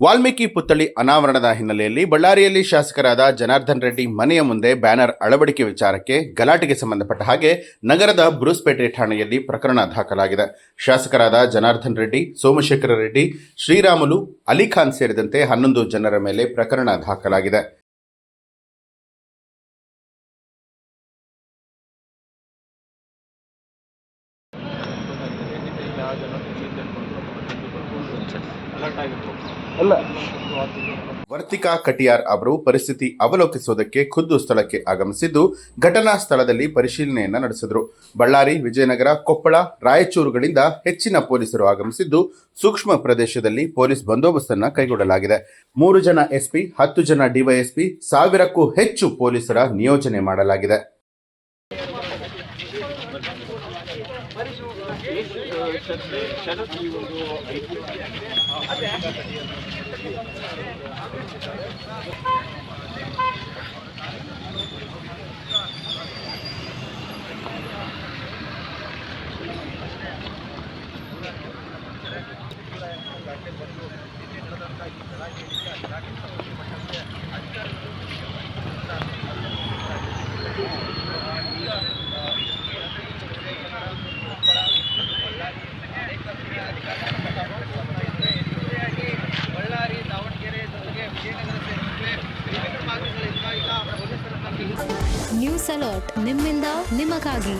ವಾಲ್ಮೀಕಿ ಪುತ್ಥಳಿ ಅನಾವರಣದ ಹಿನ್ನೆಲೆಯಲ್ಲಿ ಬಳ್ಳಾರಿಯಲ್ಲಿ ಶಾಸಕರಾದ ಜನಾರ್ದನ್ ರೆಡ್ಡಿ ಮನೆಯ ಮುಂದೆ ಬ್ಯಾನರ್ ಅಳವಡಿಕೆ ವಿಚಾರಕ್ಕೆ ಗಲಾಟೆಗೆ ಸಂಬಂಧಪಟ್ಟ ಹಾಗೆ ನಗರದ ಬ್ರೂಸ್ಪೇಟೆ ಠಾಣೆಯಲ್ಲಿ ಪ್ರಕರಣ ದಾಖಲಾಗಿದೆ. ಶಾಸಕರಾದ ಜನಾರ್ದನ್ ರೆಡ್ಡಿ, ಸೋಮಶೇಖರ ರೆಡ್ಡಿ, ಶ್ರೀರಾಮುಲು, ಅಲಿಖಾನ್ ಸೇರಿದಂತೆ 11 ಜನರ ಮೇಲೆ ಪ್ರಕರಣ ದಾಖಲಾಗಿದೆ. ವರ್ತಿಕಾ ಕಟಿಯಾರ್ ಅವರು ಪರಿಸ್ಥಿತಿ ಅವಲೋಕಿಸುವುದಕ್ಕೆ ಖುದ್ದು ಸ್ಥಳಕ್ಕೆ ಆಗಮಿಸಿದ್ದು ಘಟನಾ ಸ್ಥಳದಲ್ಲಿ ಪರಿಶೀಲನೆಯನ್ನ ನಡೆಸಿದರು. ಬಳ್ಳಾರಿ, ವಿಜಯನಗರ, ಕೊಪ್ಪಳ, ರಾಯಚೂರುಗಳಿಂದ ಹೆಚ್ಚಿನ ಪೊಲೀಸರು ಆಗಮಿಸಿದ್ದು ಸೂಕ್ಷ್ಮ ಪ್ರದೇಶದಲ್ಲಿ ಪೊಲೀಸ್ ಬಂದೋಬಸ್ತನ್ನು ಕೈಗೊಳ್ಳಲಾಗಿದೆ. 3 ಜನ ಎಸ್ಪಿ, 10 ಜನ ಡಿವೈಎಸ್ಪಿ, 1000ಕ್ಕೂ ಹೆಚ್ಚು ಪೊಲೀಸರ ನಿಯೋಜನೆ ಮಾಡಲಾಗಿದೆ. ನ್ಯೂಸ್ ಅಲರ್ಟ್ ನಿಮ್ಮಿಂದ ನಿಮಗಾಗಿ.